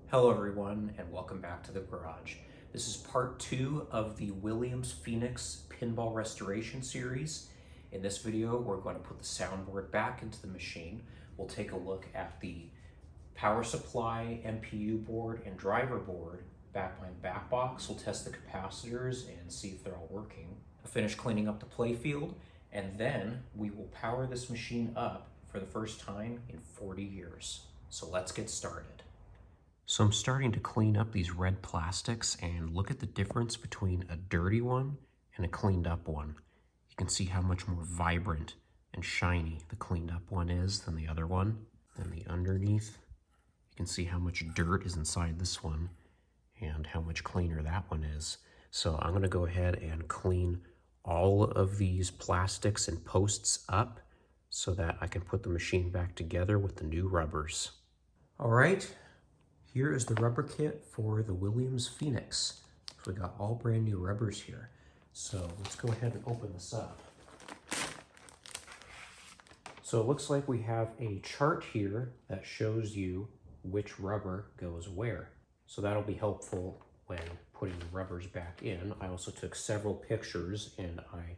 Hello everyone and welcome back to the garage. This is part 2 of the Williams Phoenix Pinball Restoration series. In this video we're going to put the soundboard back into the machine. We'll take a look at the power supply, MPU board, and driver board back behind the back box. We'll test the capacitors and see if they're all working. We'll finish cleaning up the playfield, and then we will power this machine up for the first time in 40 years. So let's get started. So I'm starting to clean up these red plastics, and look at the difference between a dirty one and a cleaned up one. You can see how much more vibrant and shiny the cleaned up one is than the other one. And the underneath, you can see how much dirt is inside this one and how much cleaner that one is. So I'm gonna go ahead and clean all of these plastics and posts up so that I can put the machine back together with the new rubbers. All right. Here is the rubber kit for the Williams Phoenix. So we got all brand new rubbers here. So let's go ahead and open this up. So it looks like we have a chart here that shows you which rubber goes where. So that'll be helpful when putting the rubbers back in. I also took several pictures and I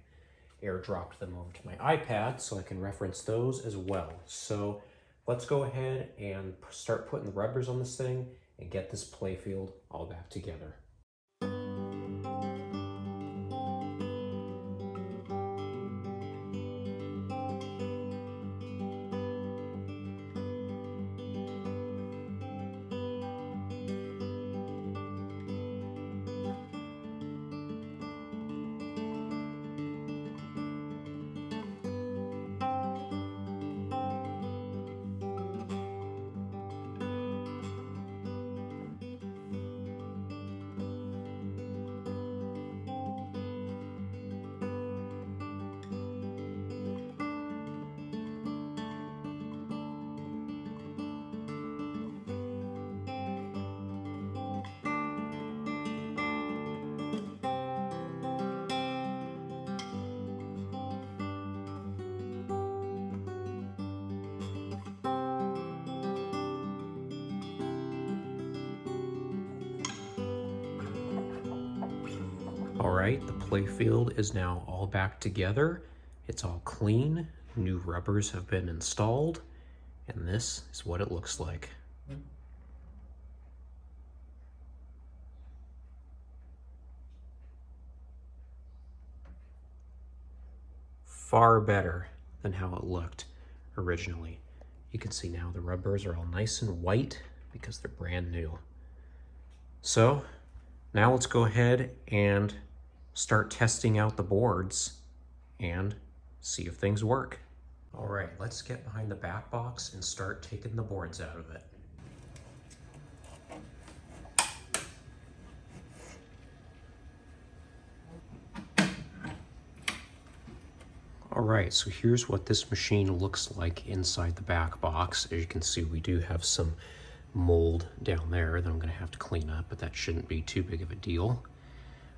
airdropped them over to my iPad so I can reference those as well. So let's go ahead and start putting the rubbers on this thing and get this playfield all back together. All right, the playfield is now all back together. It's all clean, new rubbers have been installed, and this is what it looks like. Far better than how it looked originally. You can see now the rubbers are all nice and white because they're brand new. So now let's go ahead and start testing out the boards and see if things work. All right, let's get behind the back box and start taking the boards out of it. All right, so here's what this machine looks like inside the back box. As you can see, we do have some mold down there that I'm gonna have to clean up, but that shouldn't be too big of a deal.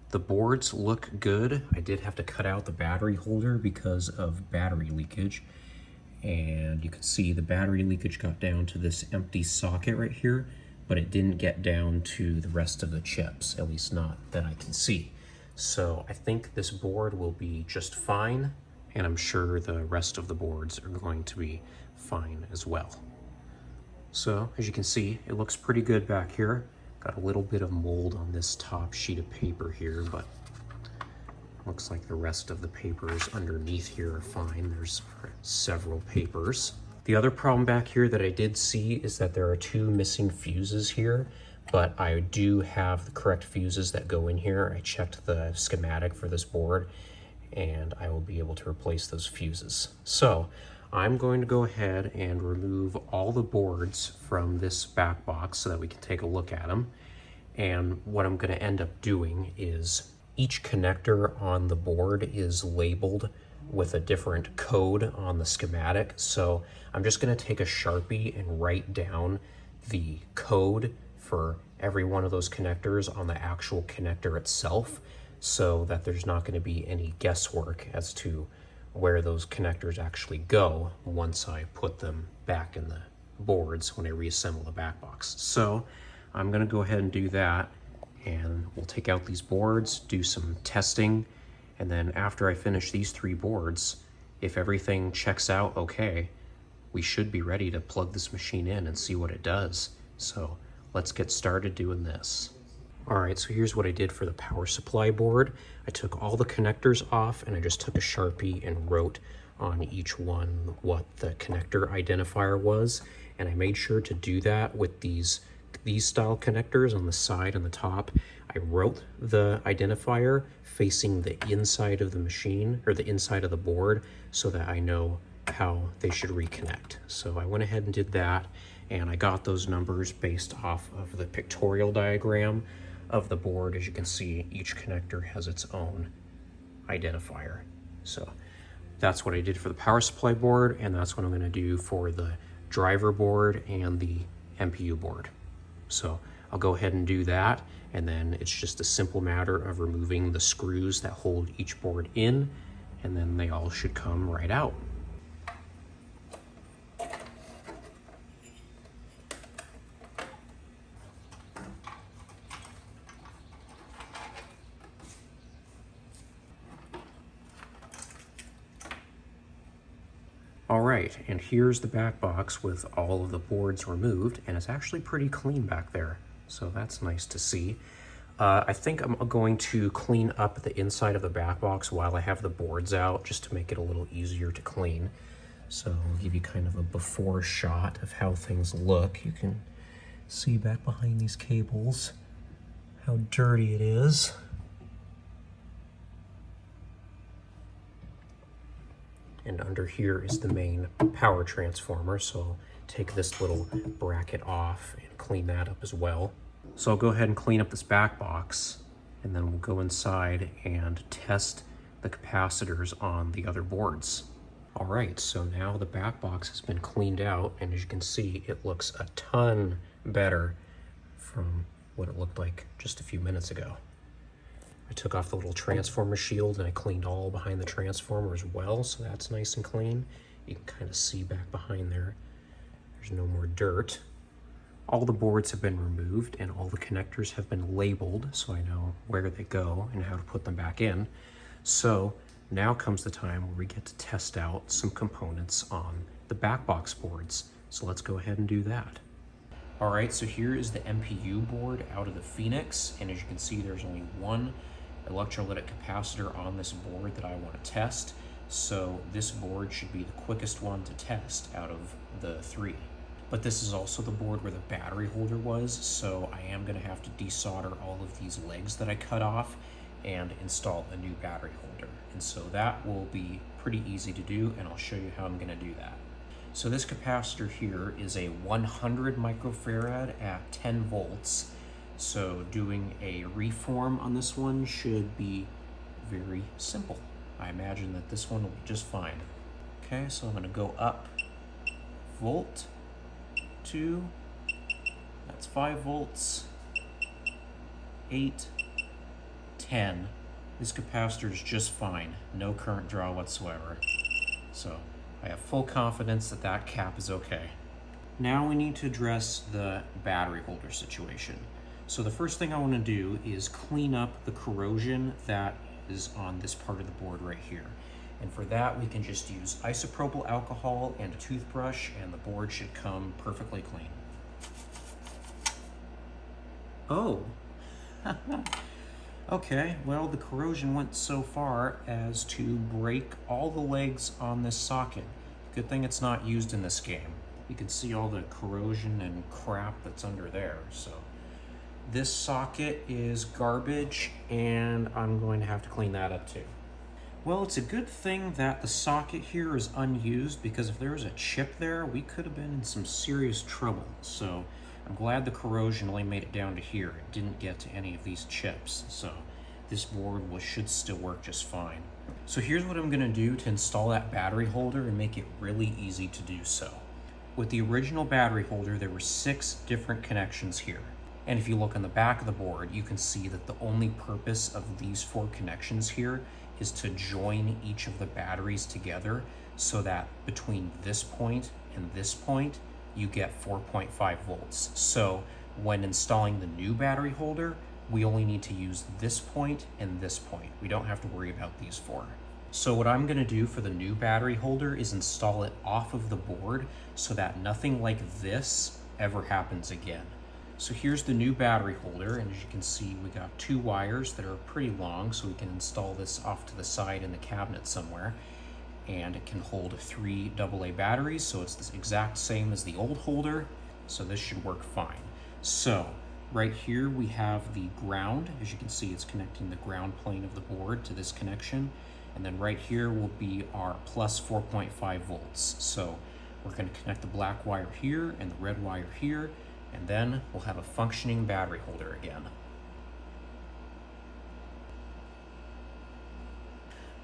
The boards look good. I did have to cut out the battery holder because of battery leakage. And you can see the battery leakage got down to this empty socket right here, but it didn't get down to the rest of the chips, at least not that I can see. So I think this board will be just fine, and I'm sure the rest of the boards are going to be fine as well. So as you can see, it looks pretty good back here. Got a little bit of mold on this top sheet of paper here, but looks like the rest of the papers underneath here are fine. There's several papers. The other problem back here that I did see is that there are 2 missing fuses here, but I do have the correct fuses that go in here. I checked the schematic for this board and I will be able to replace those fuses. So I'm going to go ahead and remove all the boards from this back box so that we can take a look at them. And what I'm going to end up doing is each connector on the board is labeled with a different code on the schematic. So I'm just going to take a Sharpie and write down the code for every one of those connectors on the actual connector itself so that there's not going to be any guesswork as to where those connectors actually go once I put them back in the boards when I reassemble the back box. So I'm gonna go ahead and do that, and we'll take out these boards, do some testing, and then after I finish these 3 boards, if everything checks out okay, we should be ready to plug this machine in and see what it does. So let's get started doing this. All right, so here's what I did for the power supply board. I took all the connectors off and I just took a Sharpie and wrote on each one what the connector identifier was. And I made sure to do that with these style connectors on the side and the top. I wrote the identifier facing the inside of the machine, or the inside of the board, so that I know how they should reconnect. So I went ahead and did that, and I got those numbers based off of the pictorial diagram of the board. As you can see, each connector has its own identifier. So that's what I did for the power supply board, and that's what I'm going to do for the driver board and the MPU board. So I'll go ahead and do that, and then it's just a simple matter of removing the screws that hold each board in, and then they all should come right out. All right, and here's the back box with all of the boards removed, and it's actually pretty clean back there, so that's nice to see. I think I'm going to clean up the inside of the back box while I have the boards out, just to make it a little easier to clean. So I'll give you kind of a before shot of how things look. You can see back behind these cables how dirty it is. And under here is the main power transformer, so I'll take this little bracket off and clean that up as well. So I'll go ahead and clean up this back box, and then we'll go inside and test the capacitors on the other boards. All right, so now the back box has been cleaned out, and as you can see, it looks a ton better from what it looked like just a few minutes ago. I took off the little transformer shield and I cleaned all behind the transformer as well, so that's nice and clean. You can kind of see back behind there. There's no more dirt. All the boards have been removed and all the connectors have been labeled, so I know where they go and how to put them back in. So now comes the time where we get to test out some components on the back box boards. So let's go ahead and do that. All right, so here is the MPU board out of the Phoenix, and as you can see, there's only one electrolytic capacitor on this board that I want to test. So this board should be the quickest one to test out of the 3. But this is also the board where the battery holder was, so I am going to have to desolder all of these legs that I cut off and install a new battery holder. And so that will be pretty easy to do, and I'll show you how I'm going to do that. So this capacitor here is a 100 microfarad at 10 volts. So doing a reform on this one should be very simple. I imagine that this one will be just fine. Okay, so I'm going to go up volt, 2, that's 5 volts, 8, 10. This capacitor is just fine, no current draw whatsoever. So I have full confidence that that cap is okay. Now we need to address the battery holder situation. So the first thing I want to do is clean up the corrosion that is on this part of the board right here. And for that, we can just use isopropyl alcohol and a toothbrush, and the board should come perfectly clean. Oh, okay, well, the corrosion went so far as to break all the legs on this socket. Good thing it's not used in this game. You can see all the corrosion and crap that's under there, so. This socket is garbage, and I'm going to have to clean that up too. Well, it's a good thing that the socket here is unused, because if there was a chip there, we could have been in some serious trouble. So I'm glad the corrosion only made it down to here. It didn't get to any of these chips, so this board should still work just fine. So here's what I'm going to do to install that battery holder and make it really easy to do so. With the original battery holder, there were 6 different connections here. And if you look on the back of the board, you can see that the only purpose of these 4 connections here is to join each of the batteries together so that between this point and this point, you get 4.5 volts. So when installing the new battery holder, we only need to use this point and this point. We don't have to worry about these four. So what I'm gonna do for the new battery holder is install it off of the board so that nothing like this ever happens again. So here's the new battery holder, and as you can see, we got two wires that are pretty long, so we can install this off to the side in the cabinet somewhere. And it can hold 3 AA batteries, so it's the exact same as the old holder, so this should work fine. So right here we have the ground. As you can see, it's connecting the ground plane of the board to this connection. And then right here will be our plus 4.5 volts. So we're going to connect the black wire here and the red wire here, and then we'll have a functioning battery holder again.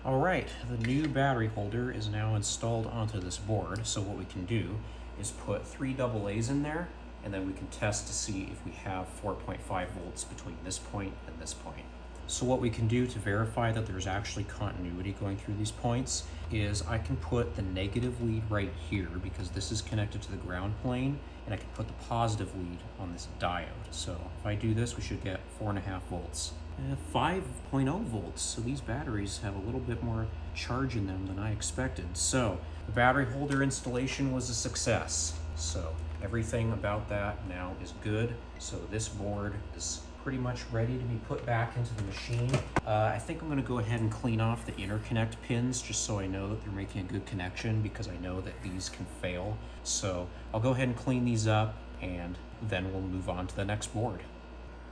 All right, the new battery holder is now installed onto this board. So what we can do is put 3 AA's in there, and then we can test to see if we have 4.5 volts between this point and this point. So what we can do to verify that there's actually continuity going through these points is I can put the negative lead right here because this is connected to the ground plane, and I can put the positive lead on this diode. So if I do this, we should get 4.5 volts. 5.0 volts, so these batteries have a little bit more charge in them than I expected. So the battery holder installation was a success. So everything about that now is good. So this board is pretty much ready to be put back into the machine. I think I'm going to go ahead and clean off the interconnect pins just so I know that they're making a good connection, because I know that these can fail. So I'll go ahead and clean these up, and then we'll move on to the next board.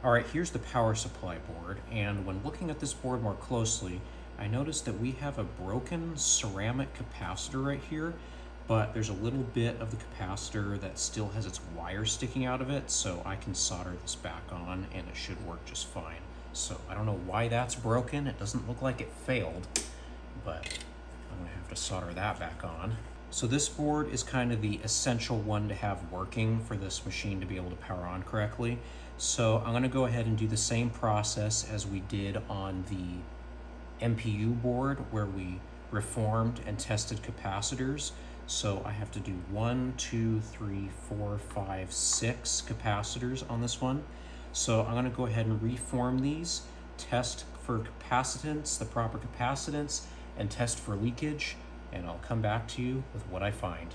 All right, here's the power supply board, and when looking at this board more closely, I noticed that we have a broken ceramic capacitor right here, but there's a little bit of the capacitor that still has its wire sticking out of it, so I can solder this back on and it should work just fine. So I don't know why that's broken. It doesn't look like it failed, but I'm gonna have to solder that back on. So this board is kind of the essential one to have working for this machine to be able to power on correctly. So I'm gonna go ahead and do the same process as we did on the MPU board where we reformed and tested capacitors. So I have to do 1, 2, 3, 4, 5, 6 capacitors on this one. So I'm going to go ahead and reform these, test for capacitance, the proper capacitance, and test for leakage, and I'll come back to you with what I find.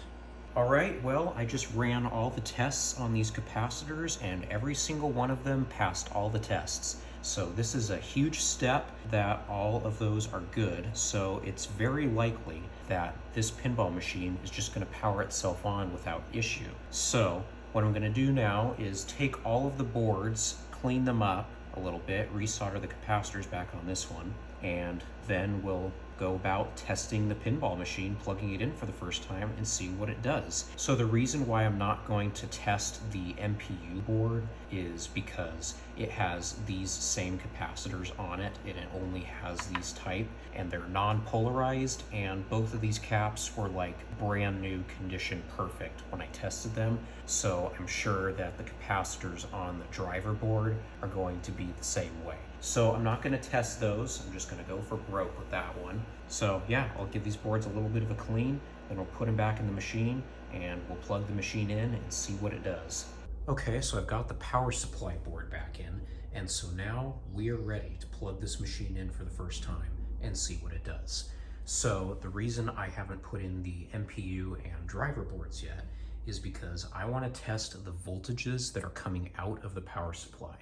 All right, well, I just ran all the tests on these capacitors, and every single one of them passed all the tests. So this is a huge step that all of those are good. So it's very likely that this pinball machine is just going to power itself on without issue. So what I'm going to do now is take all of the boards, clean them up a little bit, resolder the capacitors back on this one, and then we'll go about testing the pinball machine, plugging it in for the first time and see what it does. So the reason why I'm not going to test the MPU board is because it has these same capacitors on it, and it only has these type, and they're non-polarized, and both of these caps were like brand new condition perfect when I tested them. So I'm sure that the capacitors on the driver board are going to be the same way. So I'm not going to test those. I'm just going to go for broke with that one. So yeah, I'll give these boards a little bit of a clean, then we'll put them back in the machine, and we'll plug the machine in and see what it does. Okay, so I've got the power supply board back in, and so now we are ready to plug this machine in for the first time and see what it does. So the reason I haven't put in the MPU and driver boards yet is because I want to test the voltages that are coming out of the power supply.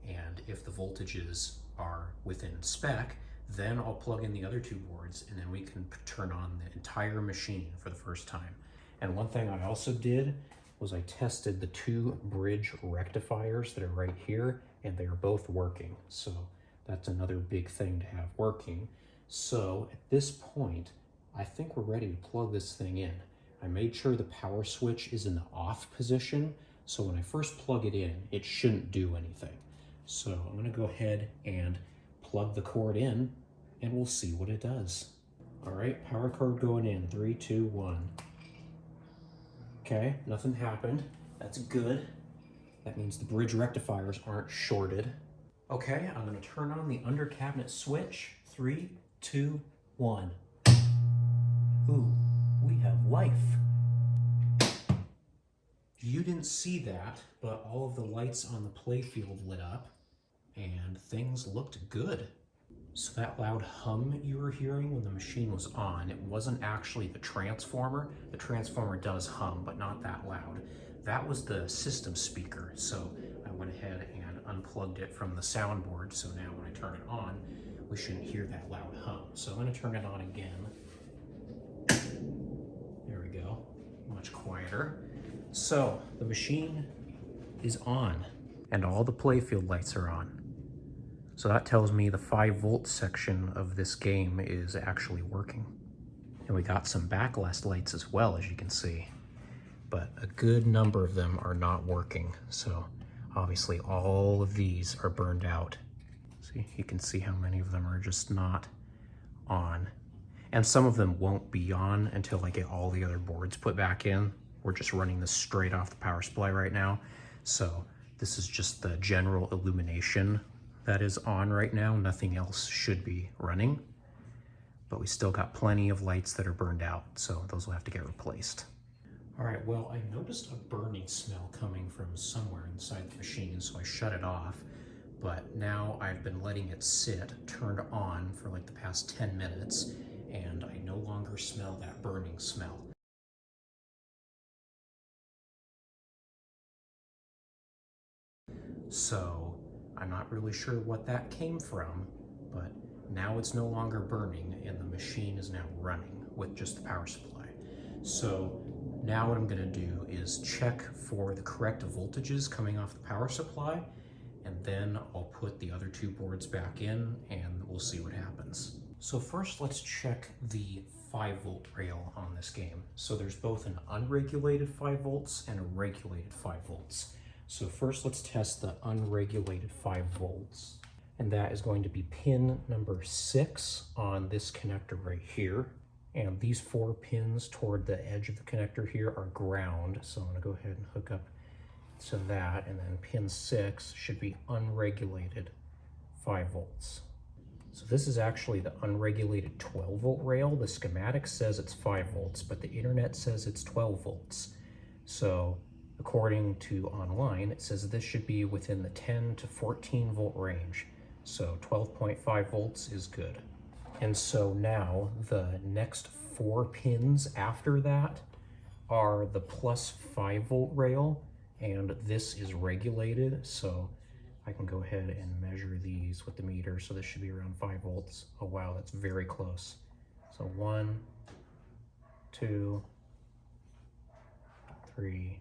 And if the voltages are within spec, then I'll plug in the other two boards, and then we can turn on the entire machine for the first time. And one thing I also did was I tested the 2 bridge rectifiers that are right here, and they are both working. So that's another big thing to have working. So at this point, I think we're ready to plug this thing in. I made sure the power switch is in the off position, so when I first plug it in, it shouldn't do anything. So I'm gonna go ahead and plug the cord in, and we'll see what it does. All right, power cord going in, 3, 2, 1. Okay, nothing happened. That's good. That means the bridge rectifiers aren't shorted. Okay, I'm gonna turn on the under cabinet switch. 3, 2, 1. Ooh, we have life. You didn't see that, but all of the lights on the playfield lit up and things looked good. So that loud hum you were hearing when the machine was on, it wasn't actually the transformer. The transformer does hum, but not that loud. That was the system speaker. So I went ahead and unplugged it from the soundboard. So now when I turn it on, we shouldn't hear that loud hum. So I'm gonna turn it on again. There we go, much quieter. So the machine is on and all the playfield lights are on. So that tells me the 5-volt section of this game is actually working. And we got some backlast lights as well, as you can see. But a good number of them are not working. So obviously all of these are burned out. See, you can see how many of them are just not on. And some of them won't be on until I get all the other boards put back in. We're just running this straight off the power supply right now. So this is just the general illumination that is on right now. Nothing else should be running, but we still got plenty of lights that are burned out, so those will have to get replaced. All right, well, I noticed a burning smell coming from somewhere inside the machine, so I shut it off, but now I've been letting it sit turned on for like the past 10 minutes, and I no longer smell that burning smell. So I'm not really sure what that came from, but now it's no longer burning and the machine is now running with just the power supply. So now what I'm gonna do is check for the correct voltages coming off the power supply, and then I'll put the other 2 boards back in and we'll see what happens. So first let's check the 5-volt rail on this game. So there's both an unregulated 5 volts and a regulated 5 volts. So first let's test the unregulated 5 volts. And that is going to be pin number 6 on this connector right here. And these 4 pins toward the edge of the connector here are ground. So I'm gonna go ahead and hook up to that. And then pin 6 should be unregulated 5 volts. So this is actually the unregulated 12-volt rail. The schematic says it's 5 volts, but the internet says it's 12 volts. So according to online, it says this should be within the 10 to 14 volt range. So 12.5 volts is good. And so now the next 4 pins after that are the plus 5 volt rail, and this is regulated. So I can go ahead and measure these with the meter. So this should be around 5 volts. Oh wow, that's very close. So 1, 2, 3,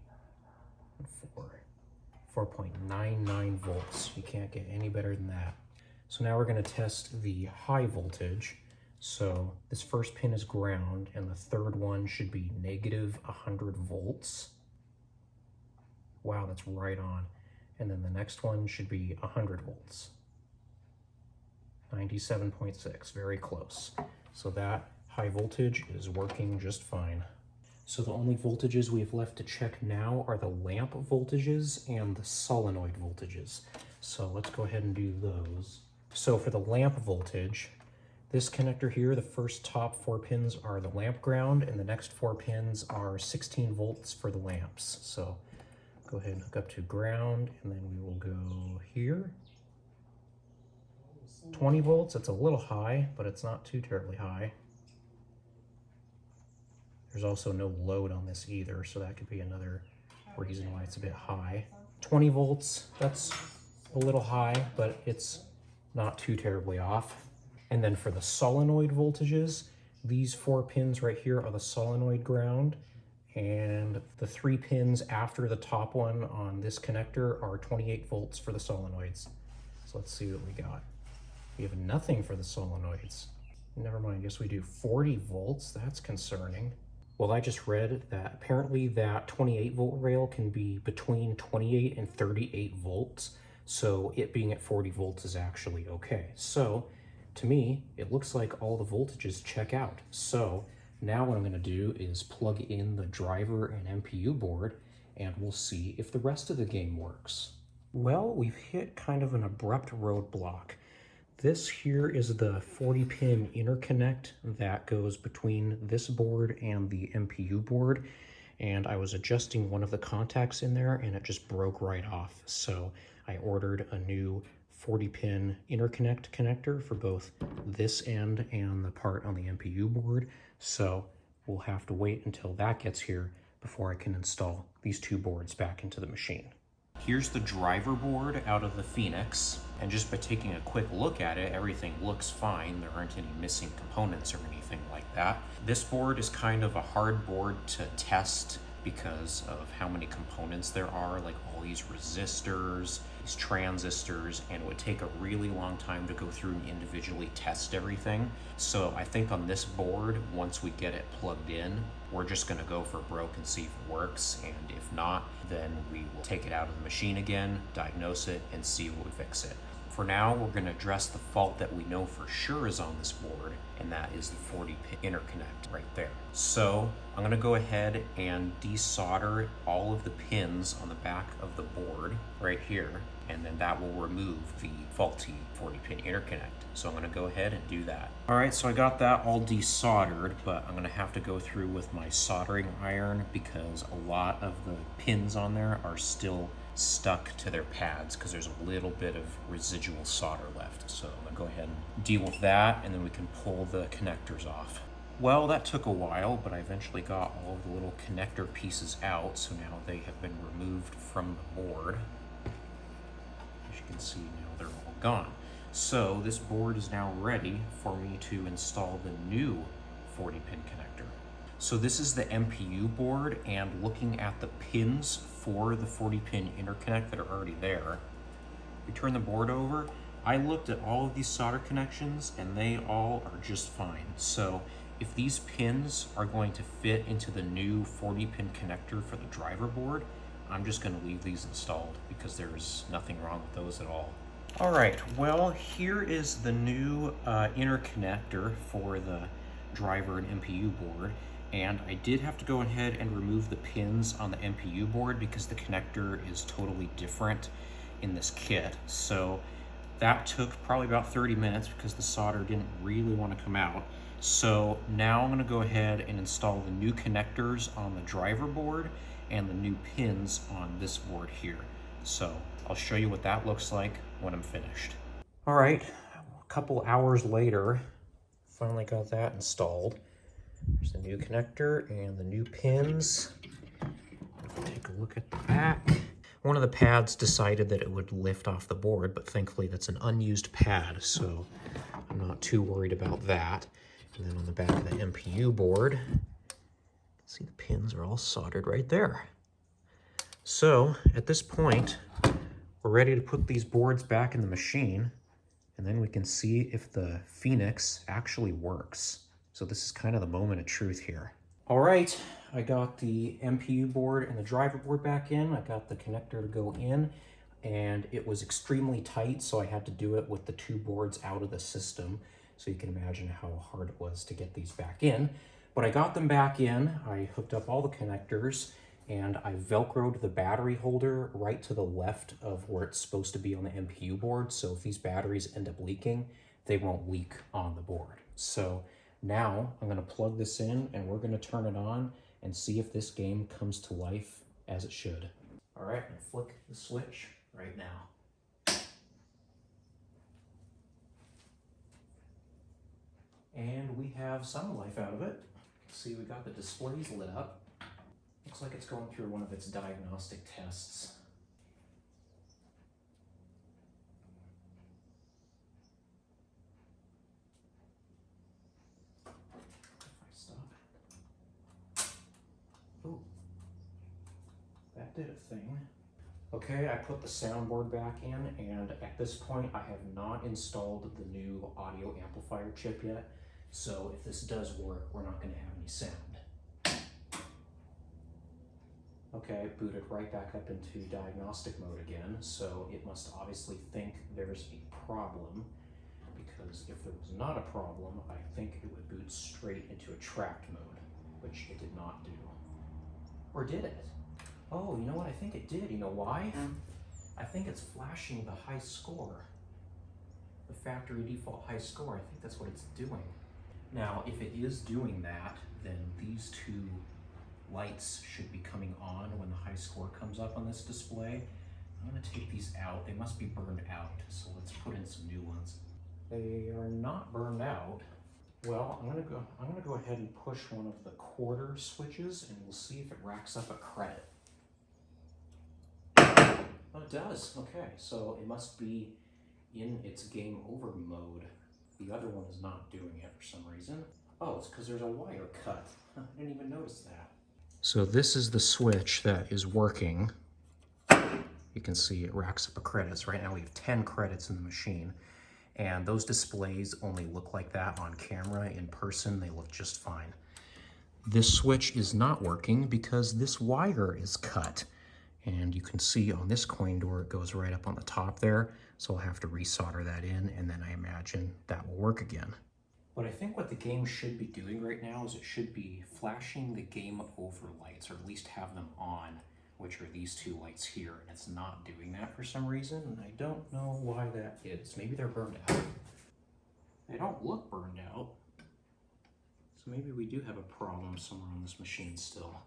4.99 volts. You can't get any better than that. So now we're going to test the high voltage. So this first pin is ground and the third one should be negative 100 volts. Wow, that's right on. And then the next one should be 100 volts. 97.6, very close. So that high voltage is working just fine. So the only voltages we have left to check now are the lamp voltages and the solenoid voltages. So let's go ahead and do those. So for the lamp voltage, this connector here, the first top 4 pins are the lamp ground, and the next 4 pins are 16 volts for the lamps. So go ahead and hook up to ground, and then we will go here. 20 volts, it's a little high, but it's not too terribly high. There's also no load on this either, so that could be another reason why it's a bit high. 20 volts, that's a little high, but it's not too terribly off. And then for the solenoid voltages, these 4 pins right here are the solenoid ground, and the 3 pins after the top one on this connector are 28 volts for the solenoids. So let's see what we got. We have nothing for the solenoids. Never mind, yes we do. 40 volts, that's concerning. Well, I just read that apparently that 28 volt rail can be between 28 and 38 volts. So it being at 40 volts is actually okay. So to me, it looks like all the voltages check out. So now what I'm gonna do is plug in the driver and MPU board, and we'll see if the rest of the game works. Well, we've hit kind of an abrupt roadblock. This here is the 40-pin interconnect that goes between this board and the MPU board. and I was adjusting one of the contacts in there and it just broke right off. So I ordered a new 40-pin interconnect connector for both this end and the part on the MPU board. So we'll have to wait until that gets here before I can install these two boards back into the machine. Here's the driver board out of the Phoenix, and just by taking a quick look at it, everything looks fine. There aren't any missing components or anything like that. This board is kind of a hard board to test because of how many components there are, like all these resistors, these transistors, and it would take a really long time to go through and individually test everything. So I think on this board, once we get it plugged in, we're just gonna go for broke and see if it works, and if not, then we will take it out of the machine again, diagnose it, and see what we fix it. For now, we're gonna address the fault that we know for sure is on this board, and that is the 40-pin interconnect right there. So I'm gonna go ahead and desolder all of the pins on the back of the board right here, and then that will remove the faulty 40-pin interconnect. So I'm gonna go ahead and do that. All right, so I got that all desoldered, but I'm gonna have to go through with my soldering iron because a lot of the pins on there are still stuck to their pads because there's a little bit of residual solder left. So I'm gonna go ahead and deal with that, and then we can pull the connectors off. Well, that took a while, but I eventually got all of the little connector pieces out, so now they have been removed from the board. As you can see, now they're all gone. So this board is now ready for me to install the new 40-pin connector. So this is the MPU board, and looking at the pins for the 40-pin interconnect that are already there, we turn the board over. I looked at all of these solder connections and they all are just fine. So if these pins are going to fit into the new 40-pin connector for the driver board, I'm just going to leave these installed because there's nothing wrong with those at all. All right, well, here is the new interconnector for the driver and MPU board. And I did have to go ahead and remove the pins on the MPU board because the connector is totally different in this kit. So that took probably about 30 minutes because the solder didn't really want to come out. So now I'm going to go ahead and install the new connectors on the driver board and the new pins on this board here. So I'll show you what that looks like when I'm finished. All right, a couple hours later, finally got that installed. There's the new connector and the new pins. Take a look at the back. One of the pads decided that it would lift off the board, but thankfully that's an unused pad, so I'm not too worried about that. And then on the back of the MPU board, see the pins are all soldered right there. So at this point, we're ready to put these boards back in the machine, and then we can see if the Phoenix actually works. So this is kind of the moment of truth here. All right, I got the MPU board and the driver board back in. I got the connector to go in, and it was extremely tight, so I had to do it with the two boards out of the system. So you can imagine how hard it was to get these back in. But I got them back in. I hooked up all the connectors, and I Velcroed the battery holder right to the left of where it's supposed to be on the MPU board. So if these batteries end up leaking, they won't leak on the board. So now I'm gonna plug this in and we're gonna turn it on and see if this game comes to life as it should. All right, I'm gonna flick the switch right now. And we have some life out of it. See, we got the displays lit up. Looks like it's going through one of its diagnostic tests. Ooh, that did a thing. Okay, I put the soundboard back in, and at this point I have not installed the new audio amplifier chip yet, so if this does work, we're not going to have any sound. Okay, booted right back up into diagnostic mode again, so it must obviously think there's a problem, because if there was not a problem, I think it would boot straight into a tracked mode, which it did not do. Or did it? Oh, you know what? I think it did. You know why? I think it's flashing the high score. The factory default high score. I think that's what it's doing. Now, if it is doing that, then these two lights should be coming on when the high score comes up on this display. I'm gonna take these out. They must be burned out, so let's put in some new ones. They are not burned out. Well, I'm gonna go ahead and push one of the quarter switches and we'll see if it racks up a credit. Oh, it does. Okay, so it must be in its game over mode. The other one is not doing it for some reason. Oh, it's because there's a wire cut. I didn't even notice that. So this is the switch that is working. You can see it racks up a credits. Right now we have 10 credits in the machine. And those displays only look like that on camera. In person, they look just fine. This switch is not working because this wire is cut. And you can see on this coin door, it goes right up on the top there. So I'll have to resolder that in, and then I imagine that will work again. But I think what the game should be doing right now is it should be flashing the game over lights, or at least have them on, which are these two lights here, and it's not doing that for some reason, and I don't know why that is. Maybe they're burned out. They don't look burned out, so maybe we do have a problem somewhere on this machine still.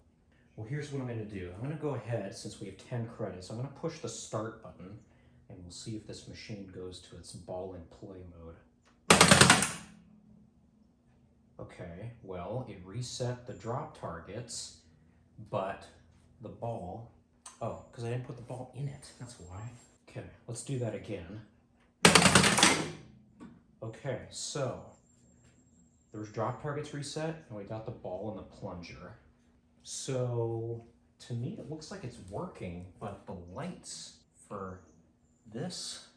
Well, here's what I'm going to do. I'm going to go ahead, since we have 10 credits, I'm going to push the start button, and we'll see if this machine goes to its ball and play mode. Okay, well, it reset the drop targets, but the ball, oh, because I didn't put the ball in it, that's why. Okay, let's do that again. Okay, so there's drop targets reset, and we got the ball in the plunger. So to me, it looks like it's working, but the lights for this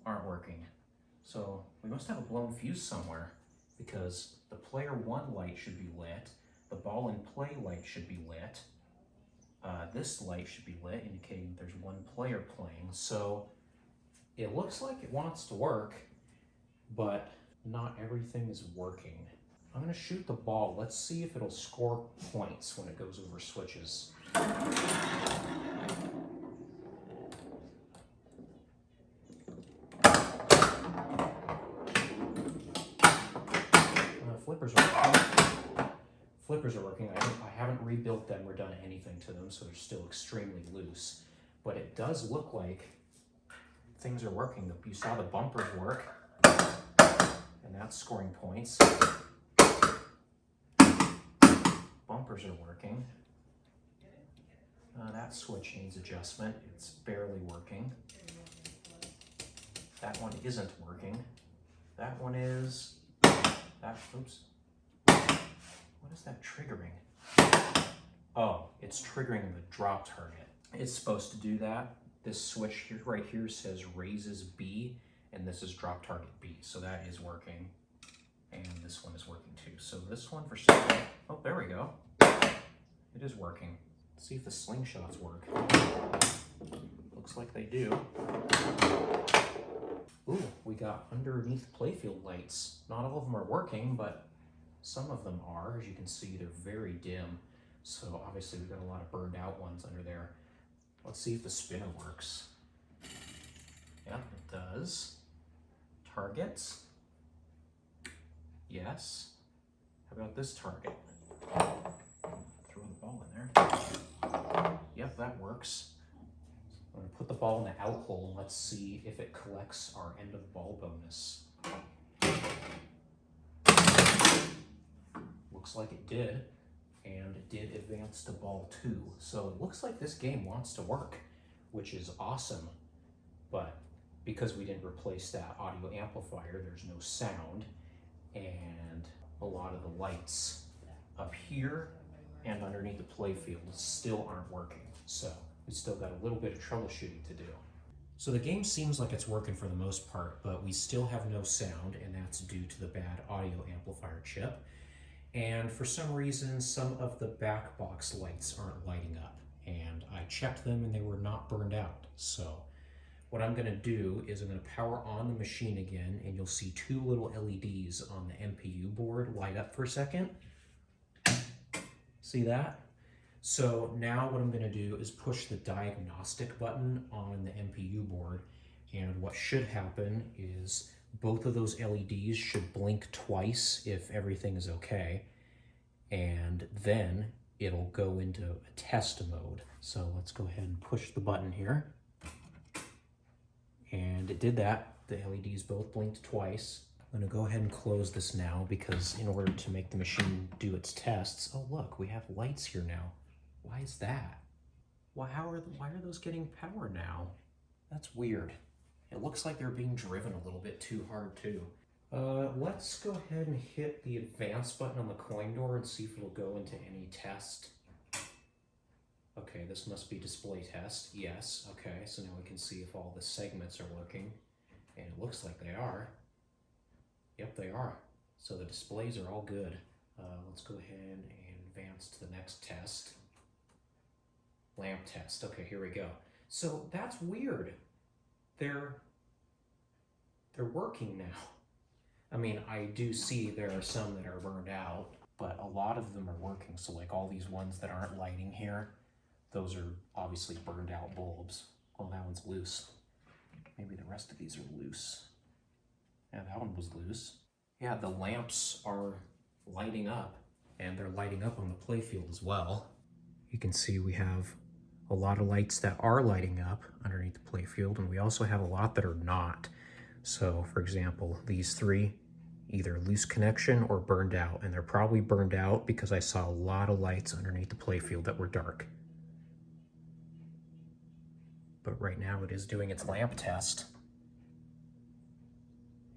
aren't working. So we must have a blown fuse somewhere, because the player 1 light should be lit, the ball and play light should be lit, this light should be lit, indicating there's one player playing. So it looks like it wants to work, but not everything is working. I'm gonna shoot the ball. Let's see if it'll score points when it goes over switches. Flippers are working. I haven't rebuilt them or done anything to them, so they're still extremely loose. But it does look like things are working. You saw the bumpers work, and that's scoring points. Bumpers are working. That switch needs adjustment. It's barely working. That one isn't working. That one is. Oops. What is that triggering? Oh, it's triggering the drop target. It's supposed to do that. This switch here, right here, says raises B, and this is drop target B. So that is working. And this one is working too. So this one for some, oh, there we go. It is working. Let's see if the slingshots work. Looks like they do. Ooh, we got underneath playfield lights. Not all of them are working, but some of them are. As you can see, they're very dim. So obviously we've got a lot of burned out ones under there. Let's see if the spinner works. Yep, it does. Targets. Yes. How about this target? Throw the ball in there. Yep, that works. I'm going to put the ball in the out hole and let's see if it collects our end of ball bonus. Looks like it did, and it did advance to ball 2. So it looks like this game wants to work, which is awesome. But because we didn't replace that audio amplifier, there's no sound, and a lot of the lights up here and underneath the playfield still aren't working. So we still got a little bit of troubleshooting to do. So the game seems like it's working for the most part, but we still have no sound, and that's due to the bad audio amplifier chip. And for some reason, some of the back box lights aren't lighting up, and I checked them and they were not burned out. So what I'm gonna do is I'm gonna power on the machine again, and you'll see 2 little LEDs on the MPU board light up for a second. See that? So now what I'm gonna do is push the diagnostic button on the MPU board, and what should happen is both of those LEDs should blink twice if everything is okay, and then it'll go into a test mode. So let's go ahead and push the button here. And it did that. The LEDs both blinked twice. I'm gonna go ahead and close this now because in order to make the machine do its tests, oh look, we have lights here now. Why is that? Why are those getting power now? That's weird. It looks like they're being driven a little bit too hard too. Let's go ahead and hit the advance button on the coin door and see if it'll go into any test. Okay, this must be display test. Yes, okay, so now we can see if all the segments are working. And it looks like they are. Yep, they are. So the displays are all good. Let's go ahead and advance to the next test. Lamp test. Okay, here we go. So that's weird. They're working now. I mean, I do see there are some that are burned out, but a lot of them are working. So like all these ones that aren't lighting here, those are obviously burned out bulbs. Oh, that one's loose. Maybe the rest of these are loose. Yeah, that one was loose. Yeah, the lamps are lighting up, and they're lighting up on the playfield as well. You can see we have a lot of lights that are lighting up underneath the playfield, and we also have a lot that are not. So, for example, these three, either loose connection or burned out, and they're probably burned out because I saw a lot of lights underneath the playfield that were dark. But right now it is doing its lamp test,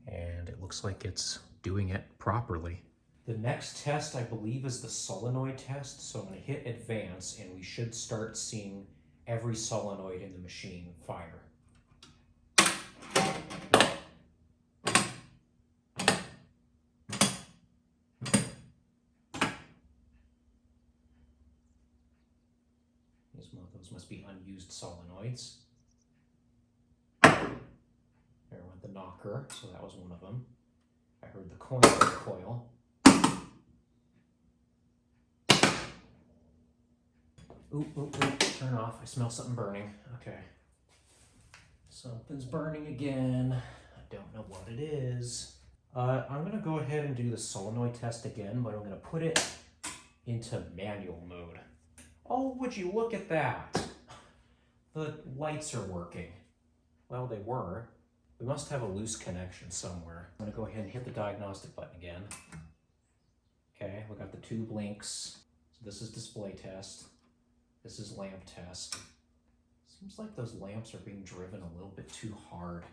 and it looks like it's doing it properly. The next test, I believe, is the solenoid test, so I'm going to hit advance, and we should start seeing every solenoid in the machine fire. Those must be unused solenoids. There went the knocker, so that was one of them. I heard the coin recoil. Ooh, turn off. I smell something burning. Okay. Something's burning again. I don't know what it is. I'm going to go ahead and do the solenoid test again, but I'm going to put it into manual mode. Oh, would you look at that? The lights are working. Well, they were. We must have a loose connection somewhere. I'm going to go ahead and hit the diagnostic button again. Okay, we got the two blinks. So this is display test. This is lamp test. Seems like those lamps are being driven a little bit too hard.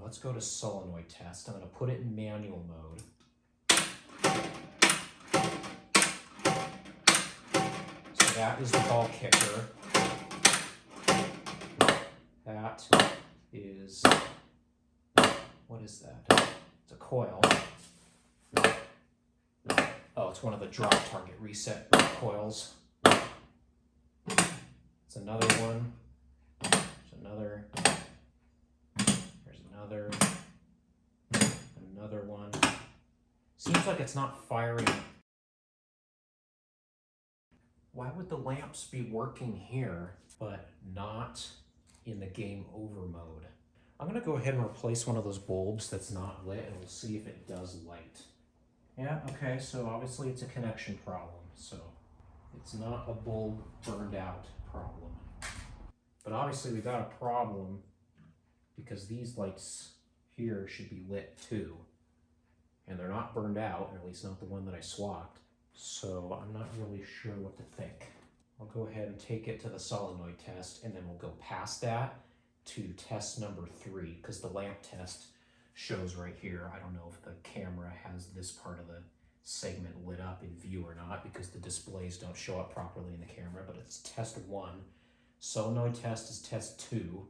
Let's go to solenoid test. I'm going to put it in manual mode. So that is the ball kicker. That is, what is that? It's a coil. Oh, it's one of the drop target reset coils. It's another one. There's another. There's another one. Seems like it's not firing. Why would the lamps be working here, but not in the game over mode? I'm gonna go ahead and replace one of those bulbs that's not lit, and we'll see if it does light. Yeah, okay, so obviously it's a connection problem, so it's not a bulb burned out problem. But obviously we got a problem because these lights here should be lit too. And they're not burned out, or at least not the one that I swapped. So I'm not really sure what to think. I'll go ahead and take it to the solenoid test, and then we'll go past that to test number 3, because the lamp test shows right here. I don't know if the camera has this part of the segment lit up in view or not, because the displays don't show up properly in the camera, but it's test 1. Solenoid test is test 2.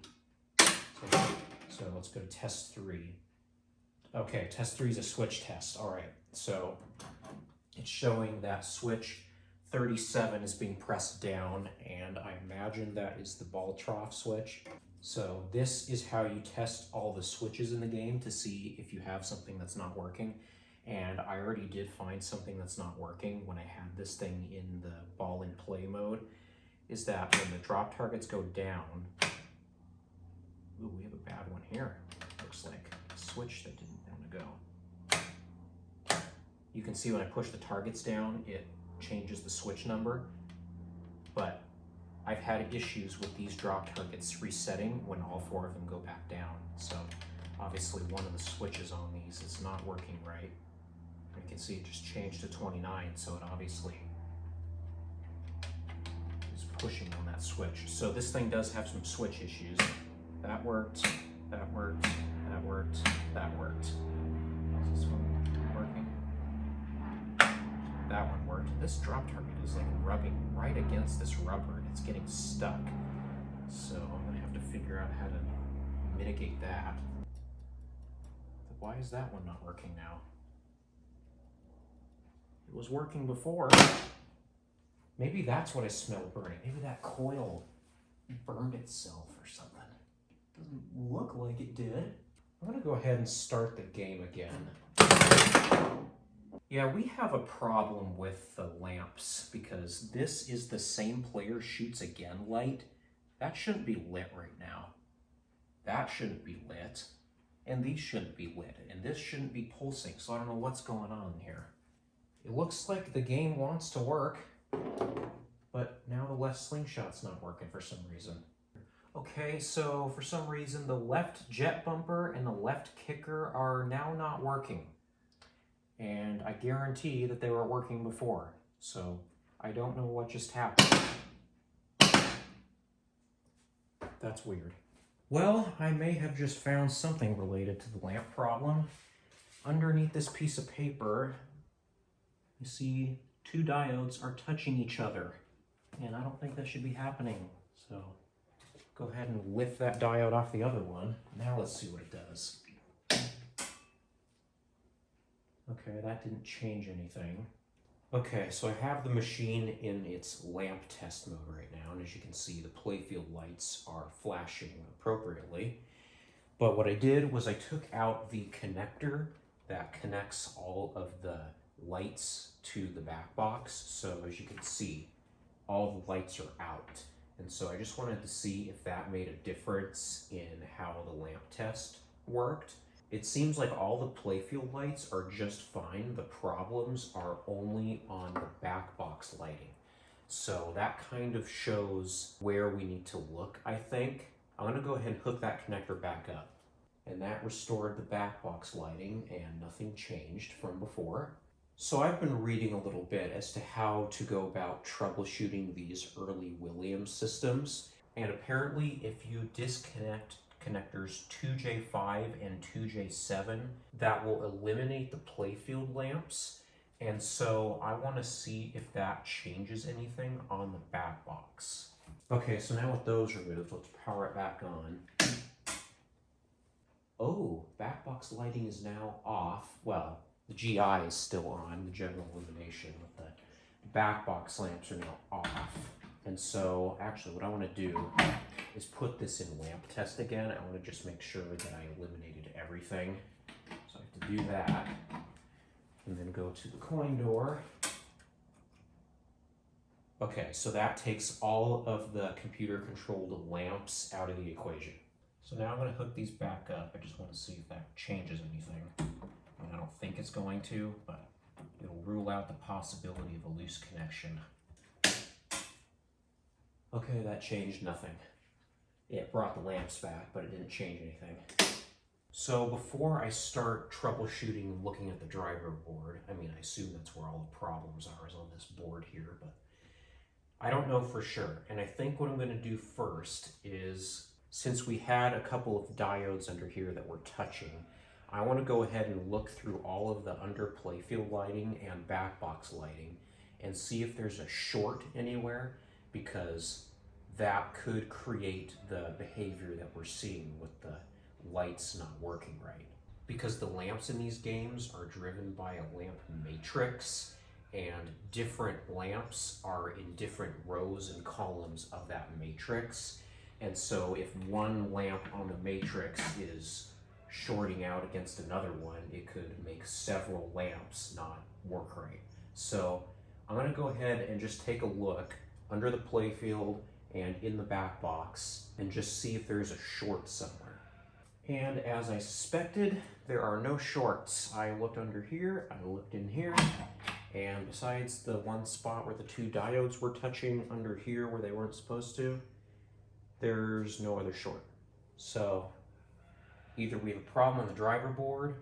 So let's go to test 3. Okay, test 3 is a switch test. All right, so it's showing that switch 37 is being pressed down, and I imagine that is the ball trough switch. So this is how you test all the switches in the game to see if you have something that's not working. And I already did find something that's not working when I had this thing in the ball in play mode, is that when the drop targets go down, ooh, we have a bad one here. Looks like a switch that didn't want to go. You can see when I push the targets down, it changes the switch number. but I've had issues with these drop targets resetting when all 4 of them go back down. So obviously one of the switches on these is not working right. You can see it just changed to 29, so it obviously is pushing on that switch. So this thing does have some switch issues. That worked, that worked, that worked, that worked. Is this one working? That one worked. This drop target is like rubbing right against this rubber and it's getting stuck. So I'm gonna have to figure out how to mitigate that. Why is that one not working now? It was working before. Maybe that's what I smell burning. Maybe that coil burned itself or something. Doesn't look like it did. I'm gonna go ahead and start the game again. Yeah, we have a problem with the lamps because this is the same player shoots again light. That shouldn't be lit right now. That shouldn't be lit. And these shouldn't be lit. And this shouldn't be pulsing. So I don't know what's going on here. It looks like the game wants to work, but now the left slingshot's not working for some reason. Okay, so for some reason the left jet bumper and the left kicker are now not working. And I guarantee that they were working before. So I don't know what just happened. That's weird. Well, I may have just found something related to the lamp problem. Underneath this piece of paper, you see 2 diodes are touching each other. And I don't think that should be happening. So go ahead and lift that diode off the other one. Now let's see what it does. Okay, that didn't change anything. Okay, so I have the machine in its lamp test mode right now, and as you can see, the playfield lights are flashing appropriately. But what I did was I took out the connector that connects all of the lights to the back box. So as you can see, all the lights are out. And so I just wanted to see if that made a difference in how the lamp test worked. It seems like all the playfield lights are just fine. The problems are only on the back box lighting. So that kind of shows where we need to look, I think. I'm gonna go ahead and hook that connector back up. And that restored the back box lighting and nothing changed from before. So I've been reading a little bit as to how to go about troubleshooting these early Williams systems. And apparently if you disconnect connectors 2J5 and 2J7, that will eliminate the playfield lamps. And so I want to see if that changes anything on the back box. Okay, so now with those removed, let's power it back on. Oh, back box lighting is now off. Well, the GI is still on, the general illumination, but the back box lamps are now off. And so actually what I want to do is put this in lamp test again. I want to just make sure that I eliminated everything. So I have to do that. And then go to the coin door. Okay, so that takes all of the computer-controlled lamps out of the equation. So now I'm going to hook these back up. I just want to see if that changes anything. I don't think it's going to, but it'll rule out the possibility of a loose connection. Okay, that changed nothing. It brought the lamps back, but it didn't change anything. So before I start troubleshooting looking at the driver board, I mean, I assume that's where all the problems are, is on this board here, but I don't know for sure. And I think what I'm going to do first is, since we had a couple of diodes under here that were touching, I want to go ahead and look through all of the under playfield lighting and back box lighting and see if there's a short anywhere, because that could create the behavior that we're seeing with the lights not working right. Because the lamps in these games are driven by a lamp matrix, and different lamps are in different rows and columns of that matrix. And so if one lamp on the matrix is shorting out against another one, it could make several lamps not work right. So I'm going to go ahead and just take a look under the playfield and in the back box and just see if there's a short somewhere. And as I suspected, there are no shorts. I looked under here, I looked in here, And besides the one spot where the two diodes were touching under here where they weren't supposed to, there's no other short. So either we have a problem on the driver board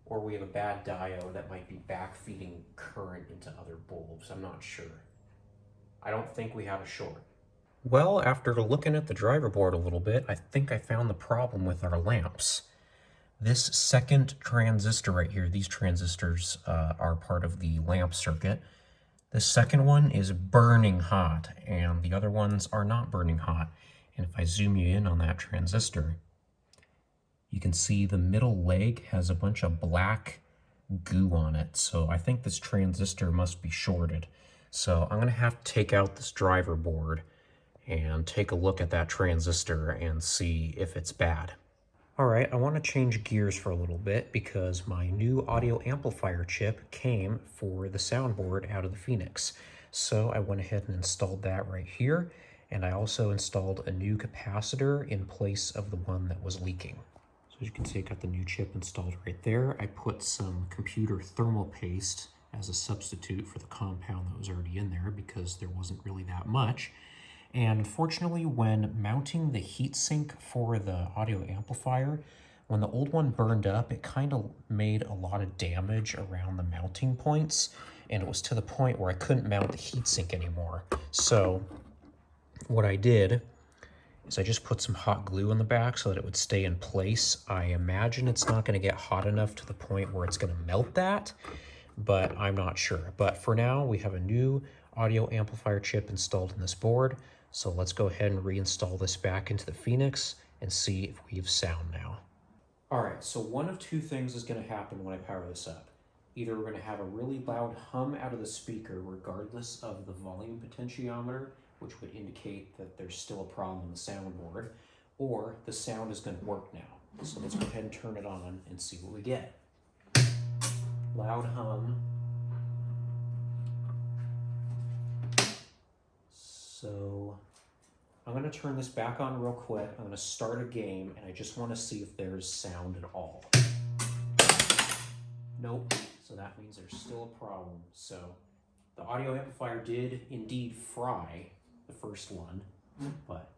or we have a bad diode that might be backfeeding current into other bulbs. I'm not sure. I don't think we have a short. Well, after looking at the driver board a little bit, I think I found the problem with our lamps. This second transistor right here, these transistors are part of the lamp circuit. The second one is burning hot, and the other ones are not burning hot. And if I zoom you in on that transistor, you can see the middle leg has a bunch of black goo on it. So I think this transistor must be shorted. So I'm gonna have to take out this driver board and take a look at that transistor and see if it's bad. All right, I want to change gears for a little bit because my new audio amplifier chip came for the soundboard out of the Phoenix. So I went ahead and installed that right here, and I also installed a new capacitor in place of the one that was leaking. So as you can see, I got the new chip installed right there. I put some computer thermal paste as a substitute for the compound that was already in there because there wasn't really that much. And unfortunately, when mounting the heatsink for the audio amplifier, when the old one burned up, it kind of made a lot of damage around the mounting points, and it was to the point where I couldn't mount the heatsink anymore. So what I did is I just put some hot glue on the back so that it would stay in place. I imagine it's not going to get hot enough to the point where it's going to melt that, but I'm not sure. But for now, we have a new audio amplifier chip installed in this board. So let's go ahead and reinstall this back into the Phoenix and see if we have sound now. All right, so one of two things is going to happen when I power this up. Either we're going to have a really loud hum out of the speaker regardless of the volume potentiometer, which would indicate that there's still a problem on the soundboard, or the sound is going to work now. So let's go ahead and turn it on and see what we get. Loud hum. So I'm going to turn this back on real quick. I'm going to start a game, and I just want to see if there's sound at all. Nope. So that means there's still a problem. So the audio amplifier did indeed fry the first one, but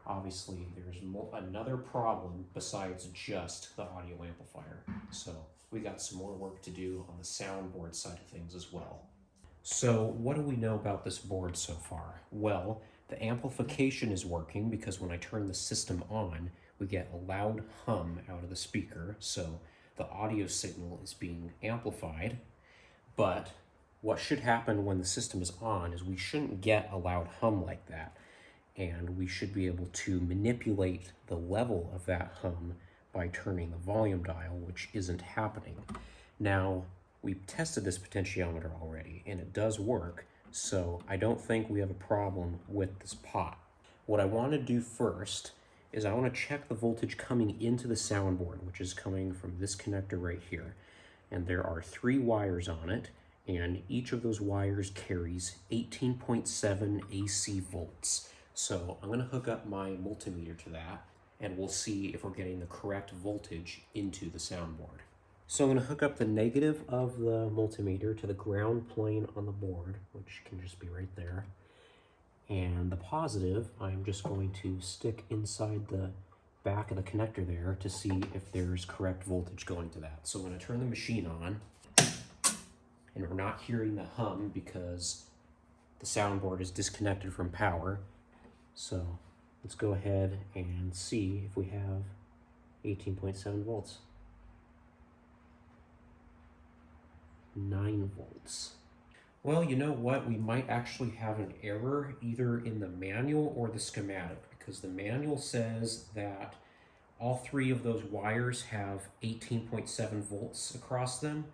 obviously there's another problem besides just the audio amplifier. So we got some more work to do on the soundboard side of things as well. So what do we know about this board so far? Well, the amplification is working because when I turn the system on, we get a loud hum out of the speaker. So the audio signal is being amplified. But what should happen when the system is on is we shouldn't get a loud hum like that. And we should be able to manipulate the level of that hum by turning the volume dial, which isn't happening. Now, we've tested this potentiometer already, and it does work, so I don't think we have a problem with this pot. What I want to do first is I want to check the voltage coming into the soundboard, which is coming from this connector right here. And there are 3 wires on it, and each of those wires carries 18.7 AC volts. So I'm going to hook up my multimeter to that, and we'll see if we're getting the correct voltage into the soundboard. So I'm going to hook up the negative of the multimeter to the ground plane on the board, which can just be right there. And the positive, I'm just going to stick inside the back of the connector there to see if there's correct voltage going to that. So I'm going to turn the machine on, and we're not hearing the hum because the soundboard is disconnected from power. So let's go ahead and see if we have 18.7 volts. 9 volts. Well, you know what? We might actually have an error either in the manual or the schematic, because the manual says that all 3 of those wires have 18.7 volts across them,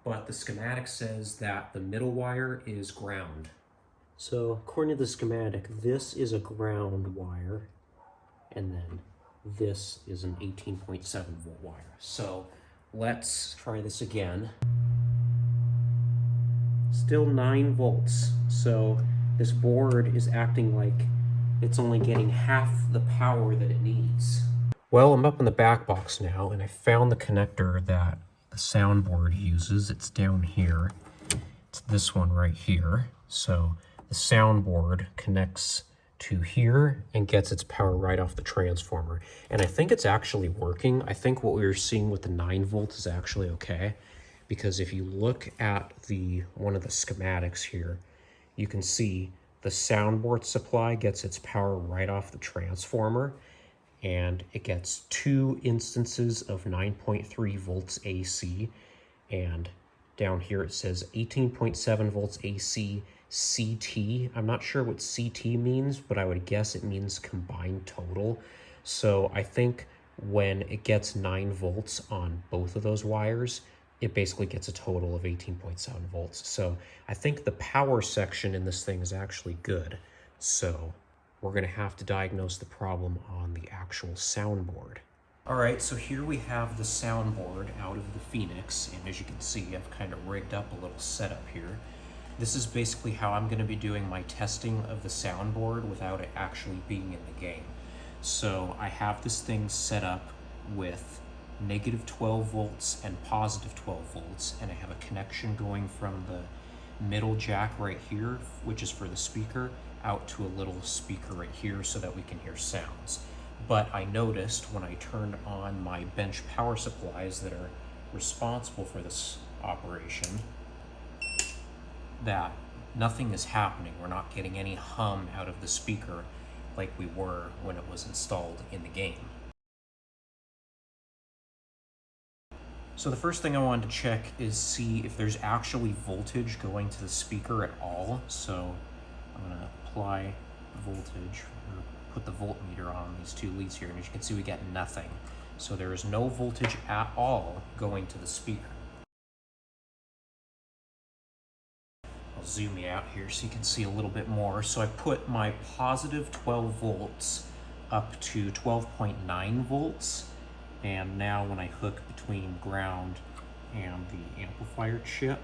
but the schematic says that the middle wire is ground. So according to the schematic, this is a ground wire, and then this is an 18.7 volt wire. So let's try this again. Still 9 volts. So this board is acting like it's only getting half the power that it needs. Well, I'm up in the back box now, and I found the connector that the soundboard uses. It's down here. It's this one right here. So the soundboard connects to here and gets its power right off the transformer. And I think it's actually working. I think what we were seeing with the 9 volt is actually okay, because if you look at one of the schematics here, you can see the soundboard supply gets its power right off the transformer, and it gets 2 instances of 9.3 volts AC, and down here it says 18.7 volts AC CT. I'm not sure what CT means, but I would guess it means combined total. So I think when it gets 9 volts on both of those wires, it basically gets a total of 18.7 volts. So I think the power section in this thing is actually good. So we're going to have to diagnose the problem on the actual soundboard. All right, so here we have the soundboard out of the Phoenix, and as you can see, I've kind of rigged up a little setup here. This is basically how I'm going to be doing my testing of the soundboard without it actually being in the game. So I have this thing set up with negative 12 volts and positive 12 volts, and I have a connection going from the middle jack right here, which is for the speaker, out to a little speaker right here so that we can hear sounds. But I noticed when I turned on my bench power supplies that are responsible for this operation that nothing is happening. We're not getting any hum out of the speaker like we were when it was installed in the game. So the first thing I wanted to check is see if there's actually voltage going to the speaker at all. So I'm going to apply voltage, or put the voltmeter on these 2 leads here, and as you can see we get nothing. So there is no voltage at all going to the speaker. I'll zoom you out here so you can see a little bit more. So I put my positive 12 volts up to 12.9 volts, and now when I hook between ground and the amplifier chip,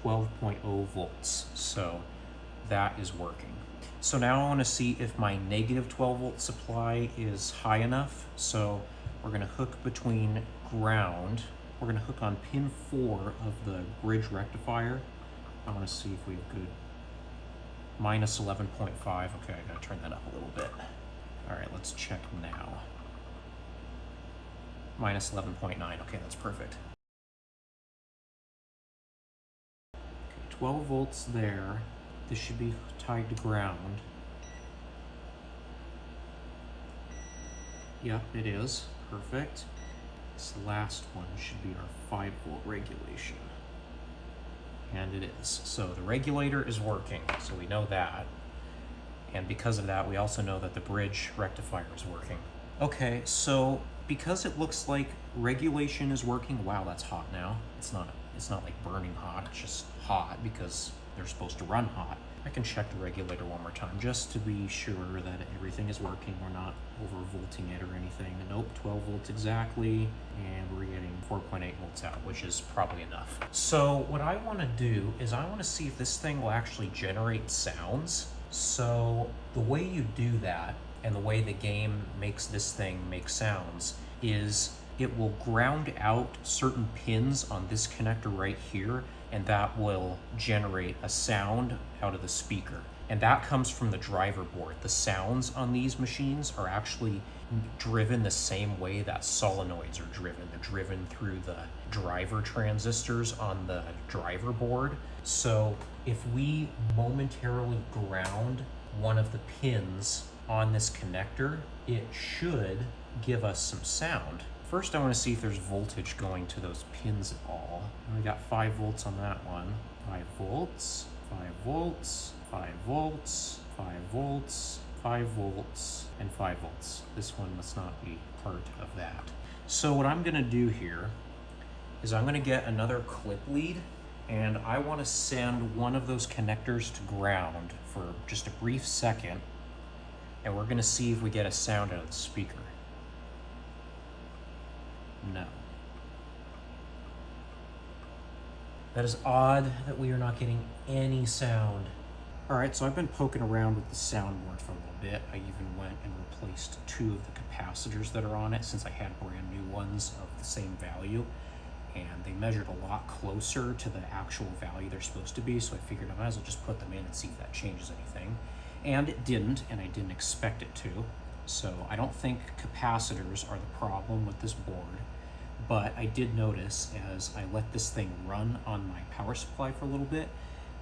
12.0 volts. So that is working. So now I want to see if my negative 12 volt supply is high enough. So we're going to hook between ground. We're going to hook on pin 4 of the bridge rectifier. I want to see if we have good. Minus 11.5. Okay, I got to turn that up a little bit. All right, let's check now. Minus 11.9. Okay, that's perfect. Okay, 12 volts there. This should be tied to ground. Yep, it is. Perfect. This last one should be our 5 volt regulation. And it is. So the regulator is working, so we know that. And because of that, we also know that the bridge rectifier is working. Okay, so because it looks like regulation is working, wow, that's hot now. It's not like burning hot, it's just hot because they're supposed to run hot. I can check the regulator one more time just to be sure that everything is working. We're not overvolting it or anything. Nope, 12 volts exactly, and we're getting 4.8 volts out, which is probably enough. So what I want to do is I want to see if this thing will actually generate sounds. So the way you do that, and the way the game makes this thing make sounds, is it will ground out certain pins on this connector right here, and that will generate a sound out of the speaker. And that comes from the driver board. The sounds on these machines are actually driven the same way that solenoids are driven. They're driven through the driver transistors on the driver board. So if we momentarily ground one of the pins on this connector, it should give us some sound. First, I want to see if there's voltage going to those pins at all. And we got 5 volts on that one. 5 volts, 5 volts, 5 volts, 5 volts, 5 volts, and 5 volts. This one must not be part of that. So what I'm going to do here is I'm going to get another clip lead, and I want to send one of those connectors to ground for just a brief second, and we're going to see if we get a sound out of the speaker. No. That is odd that we are not getting any sound. Alright, so I've been poking around with the soundboard for a little bit. I even went and replaced 2 of the capacitors that are on it since I had brand new ones of the same value. and they measured a lot closer to the actual value they're supposed to be, so I figured I might as well just put them in and see if that changes anything. And it didn't, and I didn't expect it to. So I don't think capacitors are the problem with this board, but I did notice as I let this thing run on my power supply for a little bit,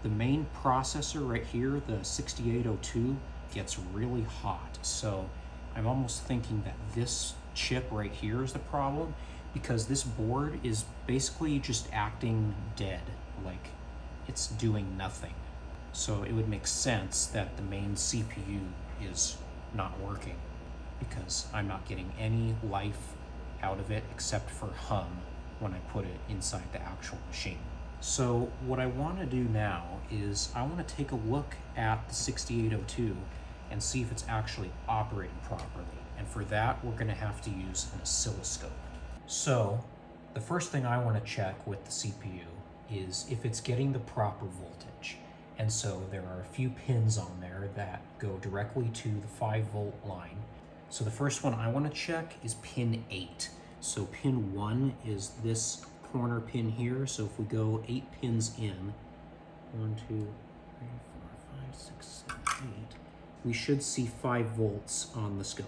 the main processor right here, the 6802, gets really hot. So I'm almost thinking that this chip right here is the problem, because this board is basically just acting dead, like it's doing nothing. So it would make sense that the main CPU is not working, because I'm not getting any life out of it except for hum when I put it inside the actual machine. So what I want to do now is I want to take a look at the 6802 and see if it's actually operating properly. And for that, we're going to have to use an oscilloscope. So the first thing I want to check with the CPU is if it's getting the proper voltage. And so there are a few pins on there that go directly to the 5-volt line. So the first one I want to check is pin 8. So pin 1 is this corner pin here. So if we go 8 pins in, 1, 2, 3, 4, 5, 6, 7, 8, we should see 5 volts on the scope.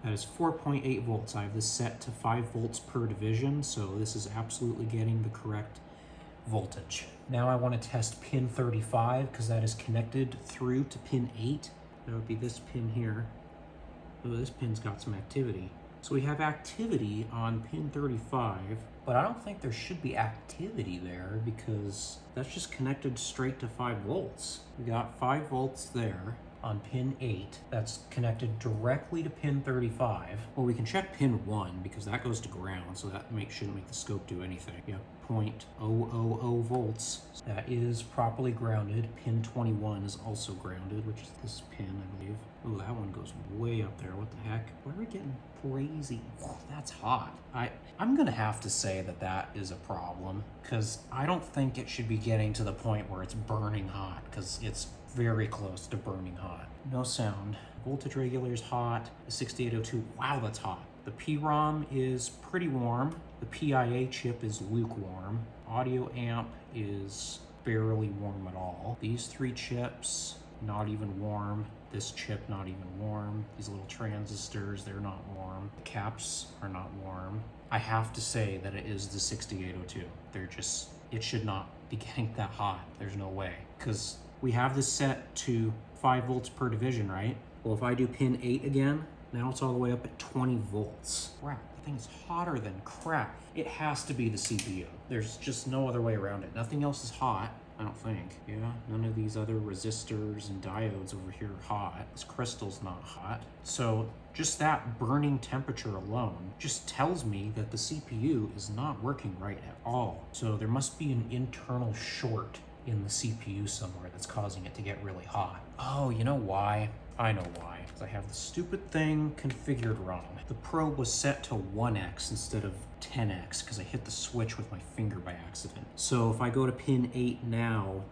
That is 4.8 volts. I have this set to 5 volts per division, so this is absolutely getting the correct voltage. Now I want to test pin 35 because that is connected through to pin 8. That would be this pin here. Oh, this pin's got some activity. So we have activity on pin 35, but I don't think there should be activity there because that's just connected straight to 5 volts. We got 5 volts there on pin 8 that's connected directly to pin 35. Well, we can check pin 1 because that goes to ground, so that shouldn't make the scope do anything. Yeah, 0.000 volts. That is properly grounded. Pin 21 is also grounded, which is this pin, I believe. Oh, that one goes way up there. What the heck? Why are we getting crazy? Oh, that's hot. I'm gonna have to say that that is a problem because I don't think it should be getting to the point where it's burning hot, because it's very close to burning hot. No sound. Voltage regulator is hot. The 6802, wow, that's hot. The PROM is pretty warm. The PIA chip is lukewarm. Audio amp is barely warm at all. These 3 chips, not even warm. This chip, not even warm. These little transistors, they're not warm. The caps are not warm. I have to say that it is the 6802. It should not be getting that hot. There's no way. Because we have this set to 5 volts per division, right? Well, if I do pin 8 again, now it's all the way up at 20 volts. Wow, the thing's hotter than crap. It has to be the CPU. There's just no other way around it. Nothing else is hot, I don't think. Yeah, none of these other resistors and diodes over here are hot. This crystal's not hot. So just that burning temperature alone just tells me that the CPU is not working right at all. So there must be an internal short in the CPU somewhere that's causing it to get really hot. Oh, you know why? I know why. Because I have the stupid thing configured wrong. The probe was set to 1x instead of 10x because I hit the switch with my finger by accident. So if I go to pin 8 now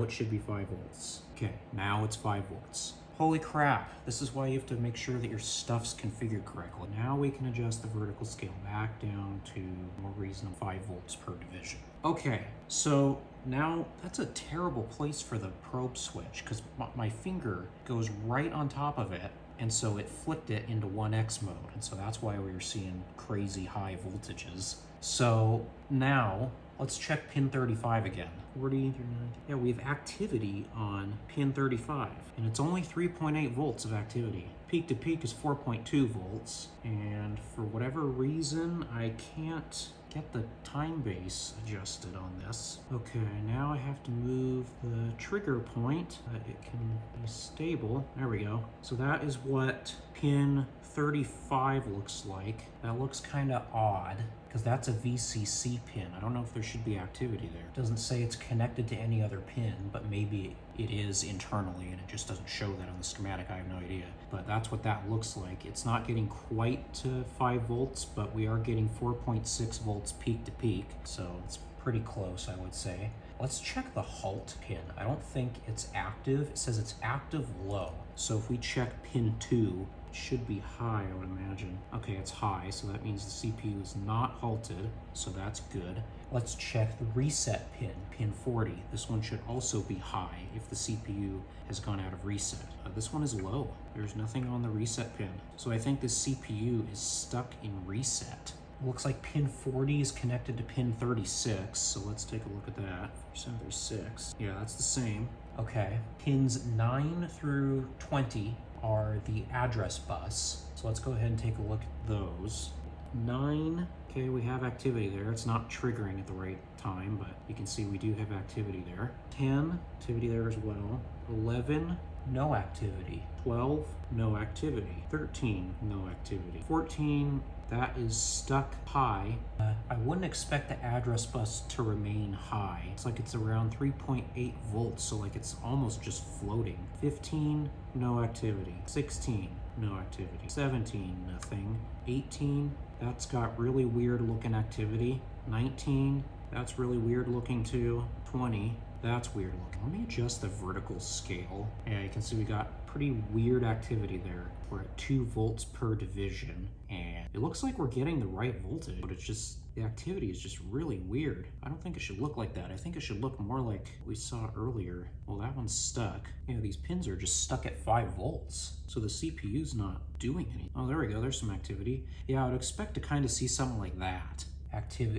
it should be 5 volts. Okay, now it's 5 volts. Holy crap, this is why you have to make sure that your stuff's configured correctly. Now we can adjust the vertical scale back down to more reasonable 5 volts per division. Okay, so now that's a terrible place for the probe switch because my finger goes right on top of it, and so it flicked it into 1x mode, and so that's why we were seeing crazy high voltages. So now let's check pin 35 again. 40 through 90. Yeah, we have activity on pin 35, and it's only 3.8 volts of activity. Peak to peak is 4.2 volts, and for whatever reason, I can't get the time base adjusted on this. Okay, now I have to move the trigger point so that it can be stable. There we go. So that is what pin 35 looks like. That looks kind of odd because that's a VCC pin. I don't know if there should be activity there. It doesn't say it's connected to any other pin, but maybe it is internally and it just doesn't show that on the schematic. I have no idea. But that's what that looks like. It's not getting quite to 5 volts, but we are getting 4.6 volts peak to peak. So it's pretty close, I would say. Let's check the halt pin. I don't think it's active. It says it's active low. So if we check pin 2, it should be high, I would imagine. Okay, it's high, so that means the CPU is not halted, so that's good. Let's check the reset pin, pin 40. This one should also be high if the CPU has gone out of reset. This one is low. There's nothing on the reset pin. So I think this CPU is stuck in reset. Looks like pin 40 is connected to pin 36, so let's take a look at that. 36. Yeah, that's the same. Okay, pins 9 through 20 are the address bus. So let's go ahead and take a look at those. 9, okay, we have activity there. It's not triggering at the right time, but you can see we do have activity there. 10, activity there as well. 11, no activity. 12, no activity. 13, no activity. 14, that is stuck high. I wouldn't expect the address bus to remain high. It's like it's around 3.8 volts, so like it's almost just floating. 15, no activity. 16, no activity. 17, nothing. 18, that's got really weird looking activity. 19, that's really weird looking too. 20, that's weird looking. Let me adjust the vertical scale. Yeah, you can see we got pretty weird activity there. We're at 2 volts per division, and it looks like we're getting the right voltage, but it's just, the activity is just really weird. I don't think it should look like that. I think it should look more like we saw earlier. Well, that one's stuck. You know, these pins are just stuck at 5 volts. So the CPU's not doing anything. Oh, there we go, there's some activity. Yeah, I would expect to kind of see something like that.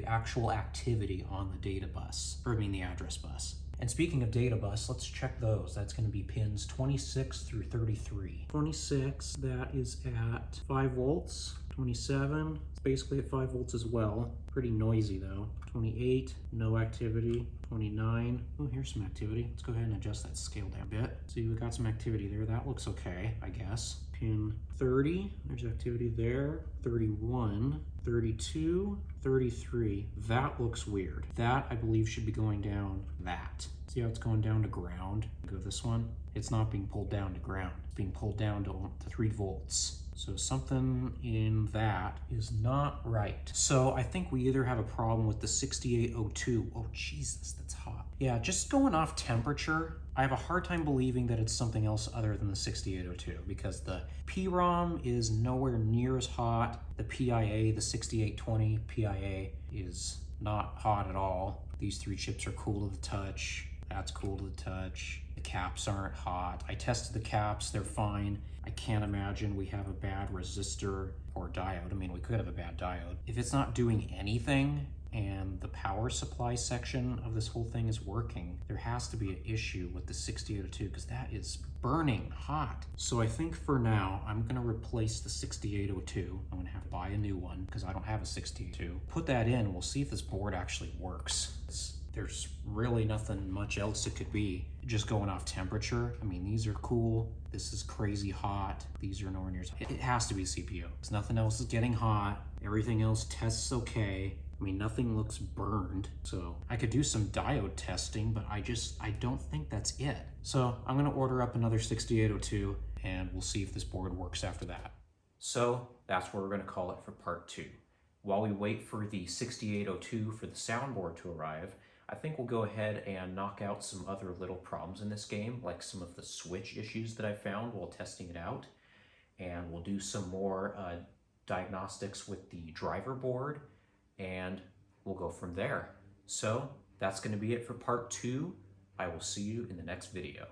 Actual activity on the data bus, or I mean the address bus. And speaking of data bus, let's check those. That's going to be pins 26 through 33. 26, that is at 5 volts. 27, it's basically at 5 volts as well. Pretty noisy though. 28, no activity. 29, oh, here's some activity. Let's go ahead and adjust that scale down a bit. See, we got some activity there. That looks okay, I guess. Pin 30, there's activity there. 31, 32, 33. That looks weird. That, I believe, should be going down that. See how it's going down to ground? Go this one. It's not being pulled down to ground. It's being pulled down to 3 volts. So something in that is not right. So I think we either have a problem with the 6802. Oh, Jesus, that's hot. Yeah, just going off temperature, I have a hard time believing that it's something else other than the 6802 because the PROM is nowhere near as hot. The PIA, the 6820 PIA, is not hot at all. These 3 chips are cool to the touch. That's cool to the touch. The caps aren't hot. I tested the caps, they're fine. I can't imagine we have a bad resistor or diode. I mean, we could have a bad diode. If it's not doing anything and the power supply section of this whole thing is working, there has to be an issue with the 6802 because that is burning hot. So I think for now, I'm gonna replace the 6802. I'm gonna have to buy a new one because I don't have a 6802. Put that in, we'll see if this board actually works. There's really nothing much else it could be. Just going off temperature, I mean, these are cool. This is crazy hot. These are nowhere near as hot. It has to be CPU. Because nothing else is getting hot. Everything else tests okay. I mean, nothing looks burned. So I could do some diode testing, but I don't think that's it. So I'm gonna order up another 6802 and we'll see if this board works after that. So that's what we're gonna call it for part 2. While we wait for the 6802 for the soundboard to arrive, I think we'll go ahead and knock out some other little problems in this game, like some of the switch issues that I found while testing it out. And we'll do some more diagnostics with the driver board, and we'll go from there. So that's going to be it for part 2. I will see you in the next video.